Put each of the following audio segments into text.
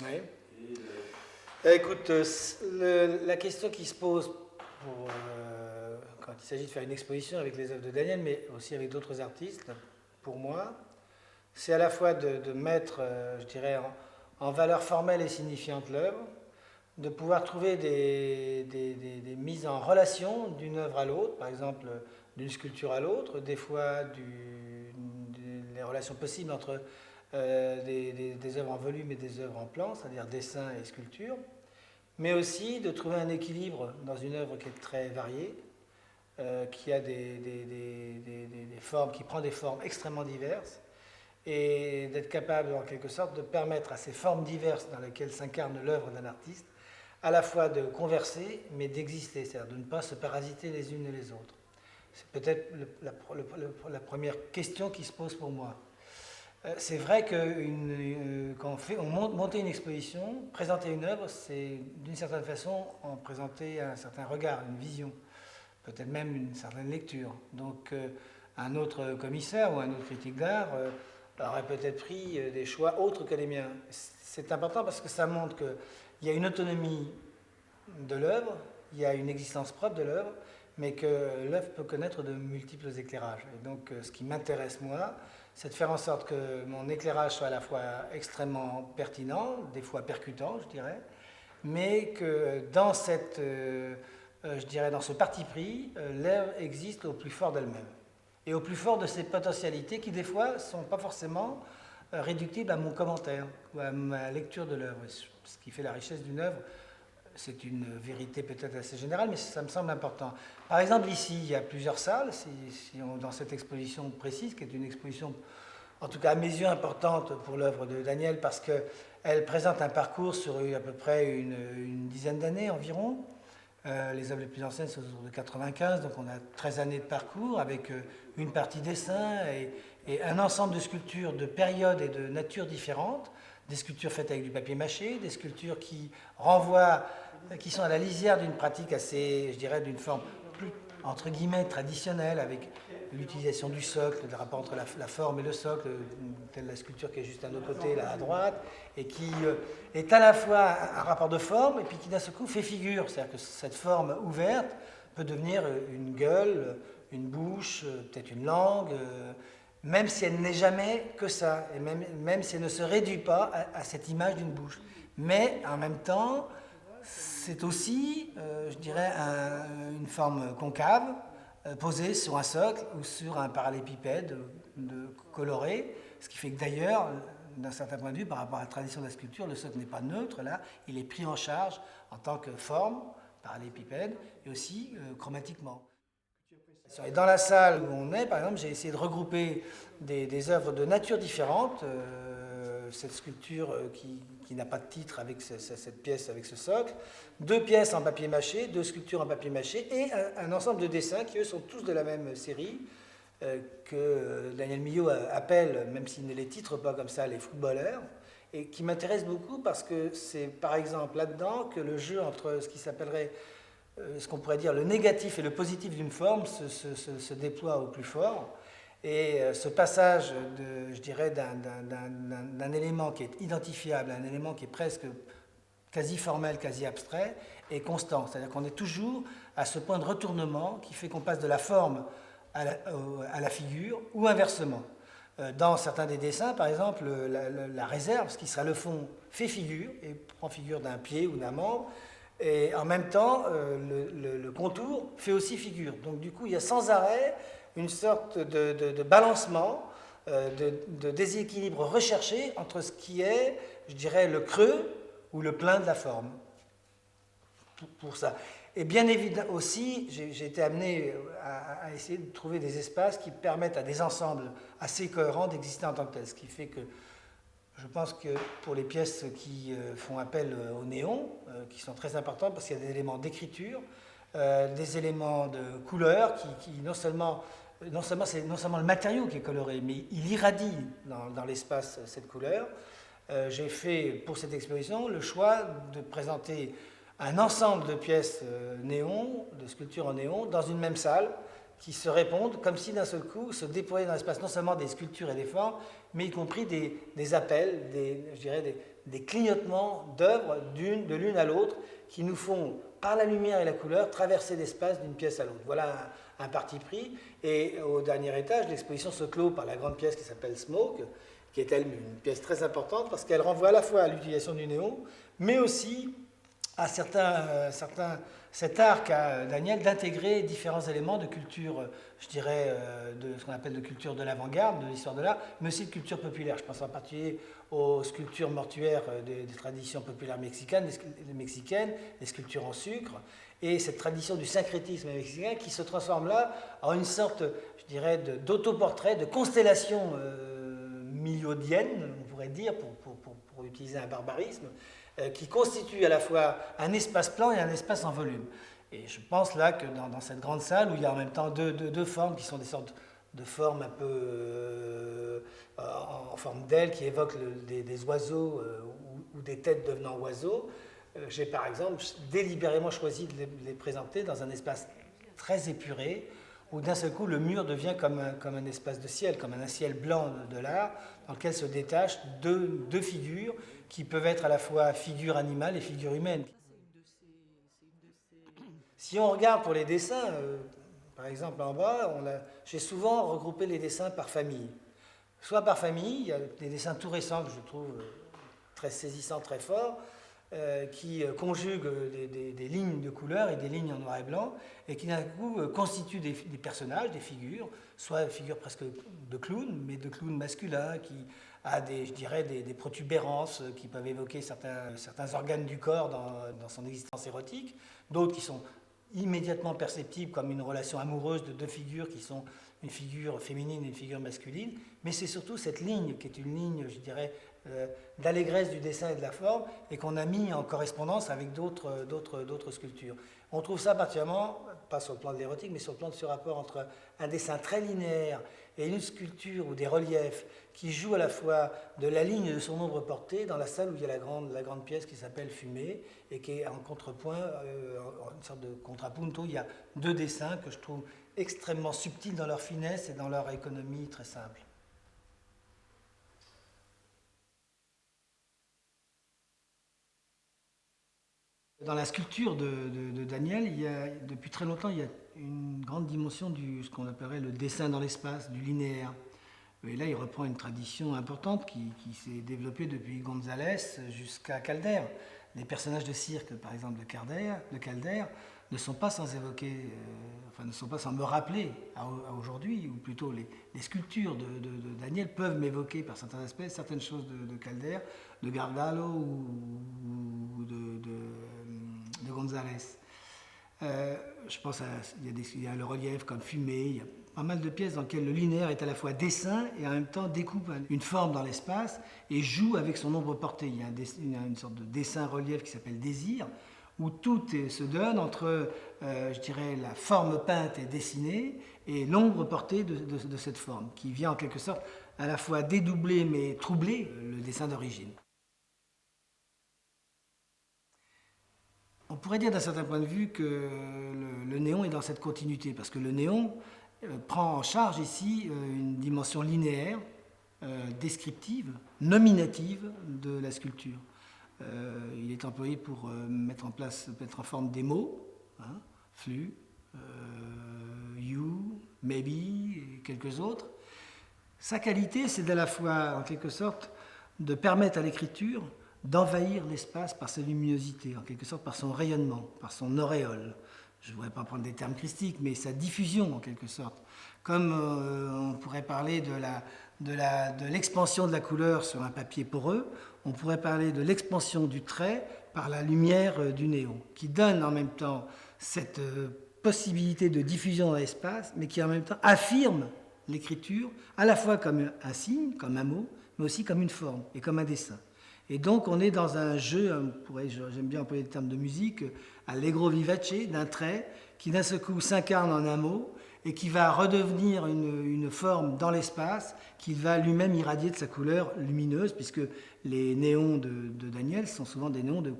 Oui. Écoute, la question qui se pose quand il s'agit de faire une exposition avec les œuvres de Daniel, mais aussi avec d'autres artistes, pour moi, c'est à la fois de mettre, je dirais, en valeur formelle et signifiante l'œuvre, de pouvoir trouver des mises en relation d'une œuvre à l'autre, par exemple d'une sculpture à l'autre, des fois les relations possibles entre des œuvres en volume et des œuvres en plan, c'est-à-dire dessin et sculpture, mais aussi de trouver un équilibre dans une œuvre qui est très variée, qui a des formes, qui prend des formes extrêmement diverses, et d'être capable, en quelque sorte, de permettre à ces formes diverses dans lesquelles s'incarne l'œuvre d'un artiste, à la fois de converser, mais d'exister, c'est-à-dire de ne pas se parasiter les unes et les autres. C'est peut-être la première question qui se pose pour moi. C'est vrai que quand monter une exposition, présenter une œuvre, c'est d'une certaine façon en présenter un certain regard, une vision, peut-être même une certaine lecture. Donc un autre commissaire ou un autre critique d'art aurait peut-être pris des choix autres que les miens. C'est important parce que ça montre qu'il y a une autonomie de l'œuvre, il y a une existence propre de l'œuvre, mais que l'œuvre peut connaître de multiples éclairages. Et donc ce qui m'intéresse moi, c'est de faire en sorte que mon éclairage soit à la fois extrêmement pertinent, des fois percutant, je dirais, mais que dans je dirais dans ce parti pris, l'œuvre existe au plus fort d'elle-même et au plus fort de ses potentialités qui des fois ne sont pas forcément réductibles à mon commentaire ou à ma lecture de l'œuvre. Ce qui fait la richesse d'une œuvre, c'est une vérité peut-être assez générale, mais ça me semble important. Par exemple, ici, il y a plusieurs salles, dans cette exposition précise, qui est une exposition, en tout cas à mes yeux, importante pour l'œuvre de Daniel, parce qu'elle présente un parcours sur à peu près une dizaine d'années environ. Les œuvres les plus anciennes sont autour de 95, donc on a 13 années de parcours, avec une partie dessin et un ensemble de sculptures de périodes et de natures différentes, des sculptures faites avec du papier mâché, des sculptures qui renvoient, qui sont à la lisière d'une pratique assez, je dirais, d'une forme plus, entre guillemets, traditionnelle, avec l'utilisation du socle, le rapport entre la forme et le socle, telle la sculpture qui est juste à nos côtés, là à droite, et qui est à la fois un rapport de forme, et puis qui d'un seul coup fait figure, c'est-à-dire que cette forme ouverte peut devenir une gueule, une bouche, peut-être une langue, même si elle n'est jamais que ça, et même si elle ne se réduit pas à cette image d'une bouche. Mais en même temps, c'est aussi, je dirais, une forme concave, posée sur un socle ou sur un parallépipède coloré, ce qui fait que d'ailleurs, d'un certain point de vue, par rapport à la tradition de la sculpture, le socle n'est pas neutre, là, il est pris en charge en tant que forme, parallépipède, et aussi chromatiquement. Et dans la salle où on est, par exemple, j'ai essayé de regrouper des œuvres de nature différentes. Cette sculpture qui n'a pas de titre avec cette pièce, avec ce socle. 2 pièces en papier mâché, 2 sculptures en papier mâché et un ensemble de dessins qui, eux, sont tous de la même série, que Daniel Milhaud appelle, même s'il ne les titre pas comme ça, les footballeurs, et qui m'intéresse beaucoup parce que c'est, par exemple, là-dedans que le jeu entre ce qui s'appellerait ce qu'on pourrait dire le négatif et le positif d'une forme se déploie au plus fort. Et ce passage, je dirais, d'un élément qui est identifiable à un élément qui est presque quasi formel, quasi abstrait, est constant. C'est-à-dire qu'on est toujours à ce point de retournement qui fait qu'on passe de la forme à la figure, ou inversement. Dans certains des dessins, par exemple, la réserve, ce qui sera le fond, fait figure, et prend figure d'un pied ou d'un membre, et en même temps, le contour fait aussi figure. Donc du coup, il y a sans arrêt une sorte de balancement, de déséquilibre recherché entre ce qui est, je dirais, le creux ou le plein de la forme. Pour ça. Et bien évidemment aussi, j'ai été amené à essayer de trouver des espaces qui permettent à des ensembles assez cohérents d'exister en tant que tels. Ce qui fait que je pense que pour les pièces qui font appel au néon, qui sont très importantes parce qu'il y a des éléments d'écriture, des éléments de couleur qui non seulement c'est non seulement le matériau qui est coloré, mais il irradie dans l'espace cette couleur. J'ai fait pour cette exposition le choix de présenter un ensemble de pièces néon, de sculptures en néon, dans une même salle, qui se répondent comme si d'un seul coup se déployaient dans l'espace non seulement des sculptures et des formes, mais y compris des appels, je dirais des clignotements d'œuvres de l'une à l'autre qui nous font, par la lumière et la couleur, traverser l'espace d'une pièce à l'autre. Voilà un parti pris. Et au dernier étage, l'exposition se clôt par la grande pièce qui s'appelle Smoke, qui est elle une pièce très importante parce qu'elle renvoie à la fois à l'utilisation du néon, mais aussi à cet art qu'a Daniel d'intégrer différents éléments de culture, je dirais, de ce qu'on appelle de culture de l'avant-garde, de l'histoire de l'art, mais aussi de culture populaire. Je pense en particulier aux sculptures mortuaires des traditions populaires mexicaines, les sculptures en sucre, et cette tradition du syncrétisme mexicain qui se transforme là en une sorte, je dirais, d'autoportrait, de constellation miliaudienne, on pourrait dire, pour utiliser un barbarisme, qui constitue à la fois un espace plan et un espace en volume. Et je pense là que dans cette grande salle, où il y a en même temps deux formes qui sont des sortes de formes un peu en forme d'ailes qui évoquent des oiseaux ou des têtes devenant oiseaux, j'ai par exemple délibérément choisi de les présenter dans un espace très épuré, où d'un seul coup le mur devient comme un espace de ciel, comme un ciel blanc de l'art, dans lequel se détachent deux figures qui peuvent être à la fois figures animales et figures humaines. Si on regarde pour les dessins, par exemple en bas, j'ai souvent regroupé les dessins par famille. Soit par famille, il y a des dessins tout récents que je trouve très saisissants, très forts, qui conjuguent des lignes de couleur et des lignes en noir et blanc, et qui d'un coup constituent des personnages, des figures, soit des figures presque de clowns, mais de clowns masculins, qui a je dirais, des protubérances qui peuvent évoquer certains organes du corps dans son existence érotique, d'autres qui sont immédiatement perceptibles comme une relation amoureuse de deux figures qui sont une figure féminine et une figure masculine, mais c'est surtout cette ligne qui est une ligne, je dirais, d'allégresse du dessin et de la forme, et qu'on a mis en correspondance avec d'autres sculptures. On trouve ça particulièrement, pas sur le plan de l'érotique, mais sur le plan de ce rapport entre un dessin très linéaire et une sculpture ou des reliefs qui jouent à la fois de la ligne de son ombre portée dans la salle où il y a la grande pièce qui s'appelle Fumée et qui est en contrepoint, une sorte de contrapunto. Il y a deux dessins que je trouve extrêmement subtils dans leur finesse et dans leur économie très simple. Dans la sculpture de Daniel, depuis très longtemps, il y a une grande dimension de ce qu'on appellerait le dessin dans l'espace, du linéaire. Et là, il reprend une tradition importante qui s'est développée depuis González jusqu'à Calder. Les personnages de cirque, par exemple, de Calder, ne sont pas sans évoquer, ne sont pas sans me rappeler à aujourd'hui, ou plutôt les sculptures de Daniel peuvent m'évoquer par certains aspects certaines choses de Calder, de Gargalo ou de González. Je pense il y a le relief comme Fumée, il y a pas mal de pièces dans lesquelles le linéaire est à la fois dessin et en même temps découpe une forme dans l'espace et joue avec son ombre portée. Il y a une sorte de dessin-relief qui s'appelle Désir, où tout se donne entre, je dirais, la forme peinte et dessinée et l'ombre portée de cette forme, qui vient en quelque sorte à la fois dédoubler mais troubler le dessin d'origine. On pourrait dire d'un certain point de vue que le néon est dans cette continuité, parce que le néon prend en charge ici une dimension linéaire, descriptive, nominative de la sculpture. Il est employé pour mettre en forme des mots, hein, flux, you, maybe, et quelques autres. Sa qualité, c'est à la fois, en quelque sorte, de permettre à l'écriture d'envahir l'espace par sa luminosité, en quelque sorte par son rayonnement, par son auréole. Je ne voudrais pas prendre des termes christiques, mais sa diffusion en quelque sorte. Comme on pourrait parler de l'expansion de la couleur sur un papier poreux, on pourrait parler de l'expansion du trait par la lumière du néon, qui donne en même temps cette possibilité de diffusion dans l'espace, mais qui en même temps affirme l'écriture, à la fois comme un signe, comme un mot, mais aussi comme une forme et comme un dessin. Et donc on est dans un jeu, j'aime bien employer le terme de musique, allegro vivace, d'un trait qui d'un seul coup s'incarne en un mot et qui va redevenir une forme dans l'espace, qui va lui-même irradier de sa couleur lumineuse, puisque les néons de Daniel sont souvent des néons de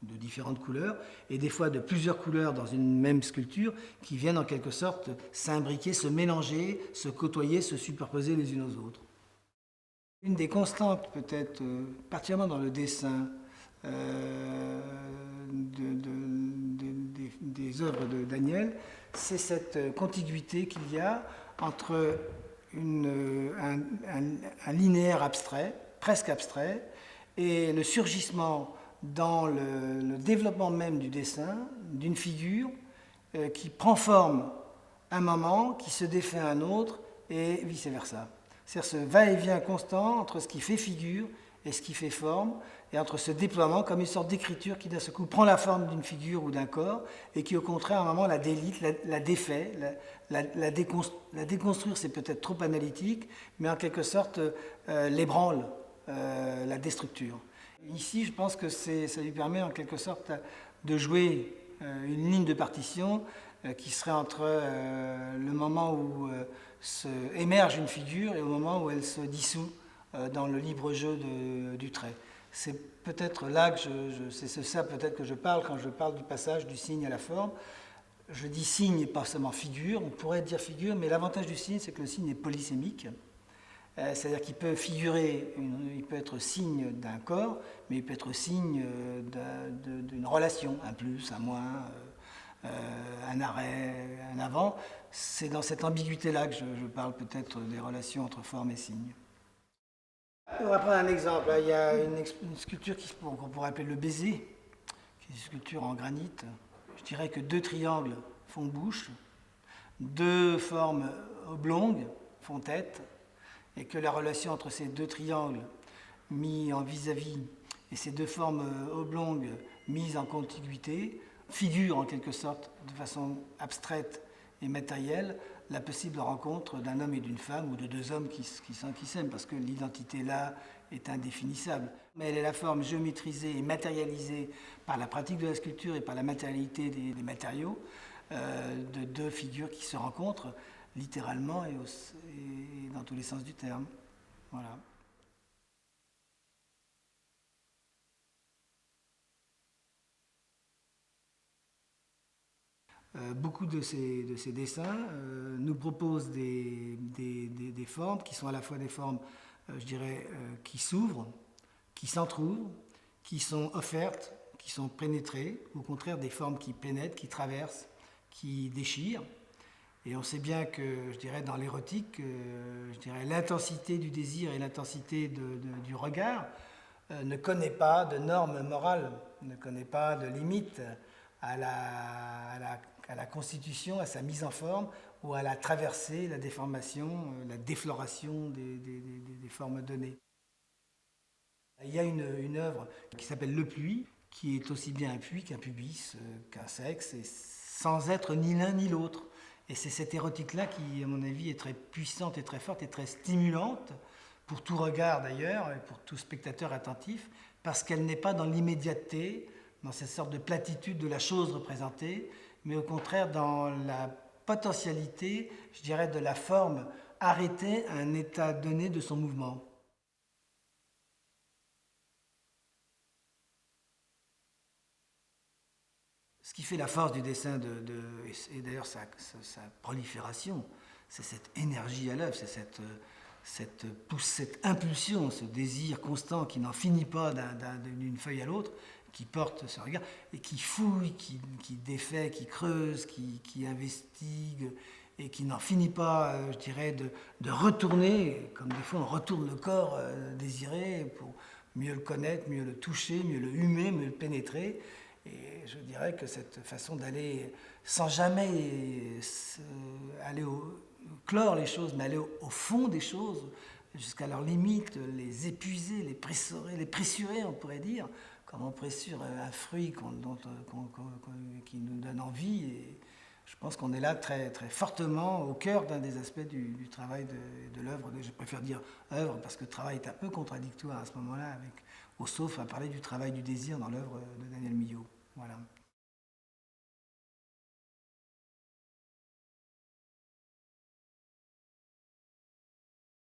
différentes couleurs, et des fois de plusieurs couleurs dans une même sculpture, qui viennent en quelque sorte s'imbriquer, se mélanger, se côtoyer, se superposer les unes aux autres. Une des constantes, peut-être, particulièrement dans le dessin des œuvres de Daniel, c'est cette contiguïté qu'il y a entre un linéaire abstrait, presque abstrait, et le surgissement dans le développement même du dessin d'une figure qui prend forme un moment, qui se défait un autre, et vice-versa. C'est-à-dire ce va-et-vient constant entre ce qui fait figure et ce qui fait forme, et entre ce déploiement comme une sorte d'écriture qui d'un seul coup prend la forme d'une figure ou d'un corps, et qui au contraire à un moment la délite, la défait, la déconstruire c'est peut-être trop analytique, mais en quelque sorte l'ébranle, la déstructure. Ici je pense que ça lui permet en quelque sorte de jouer une ligne de partition qui serait entre le moment où émerge une figure et au moment où elle se dissout dans le libre jeu du trait. C'est peut-être là que c'est ça peut-être que je parle quand je parle du passage du signe à la forme. Je dis signe et pas seulement figure, on pourrait dire figure, mais l'avantage du signe c'est que le signe est polysémique. C'est-à-dire qu'il peut figurer, il peut être signe d'un corps, mais il peut être signe d'une relation, un plus, un moins, un arrêt, un avant. C'est dans cette ambiguïté-là que je parle peut-être des relations entre forme et signe. On va prendre un exemple. Il y a une sculpture qu'on pourrait appeler le baiser, qui est une sculpture en granit. Je dirais que deux triangles font bouche, deux formes oblongues font tête, et que la relation entre ces deux triangles mis en vis-à-vis et ces deux formes oblongues mises en contiguïté figure en quelque sorte de façon abstraite et matérielle la possible rencontre d'un homme et d'une femme ou de deux hommes qui s'aiment, parce que l'identité là est indéfinissable. Mais elle est la forme géométrisée et matérialisée par la pratique de la sculpture et par la matérialité des matériaux de deux figures qui se rencontrent littéralement et dans tous les sens du terme. Voilà. Beaucoup de ces dessins nous proposent des formes qui sont à la fois des formes, je dirais, qui s'ouvrent, qui s'entr'ouvrent, qui sont offertes, qui sont pénétrées, au contraire des formes qui pénètrent, qui traversent, qui déchirent. Et on sait bien que, je dirais, dans l'érotique, je dirais, l'intensité du désir et l'intensité du regard ne connaît pas de normes morales, ne connaît pas de limites à la constitution, à sa mise en forme ou à la traversée, la déformation, la défloration des formes données. Il y a une œuvre qui s'appelle Le Puits, qui est aussi bien un puits qu'un pubis, qu'un sexe, et sans être ni l'un ni l'autre. Et c'est cette érotique-là qui, à mon avis, est très puissante et très forte et très stimulante, pour tout regard d'ailleurs, et pour tout spectateur attentif, parce qu'elle n'est pas dans l'immédiateté, dans cette sorte de platitude de la chose représentée, mais au contraire dans la potentialité, je dirais, de la forme arrêtée à un état donné de son mouvement. Ce qui fait la force du dessin, et d'ailleurs sa prolifération, c'est cette énergie à l'œuvre, c'est cette impulsion, ce désir constant qui n'en finit pas d'une feuille à l'autre, qui porte ce regard, et qui fouille, qui défait, qui creuse, qui investigue, et qui n'en finit pas, je dirais, de retourner, comme des fois on retourne le corps désiré pour mieux le connaître, mieux le toucher, mieux le humer, mieux le pénétrer. Et je dirais que cette façon d'aller, sans jamais aller clore les choses, mais aller au fond des choses, jusqu'à leurs limites, les épuiser, les pressurer, on pourrait dire, comme on pressure un fruit qui nous donne envie. Et je pense qu'on est là très, très fortement au cœur d'un des aspects du travail de l'œuvre. Je préfère dire œuvre parce que travail est un peu contradictoire à ce moment-là, sauf à parler du travail du désir dans l'œuvre de Daniel Milhaud. Voilà.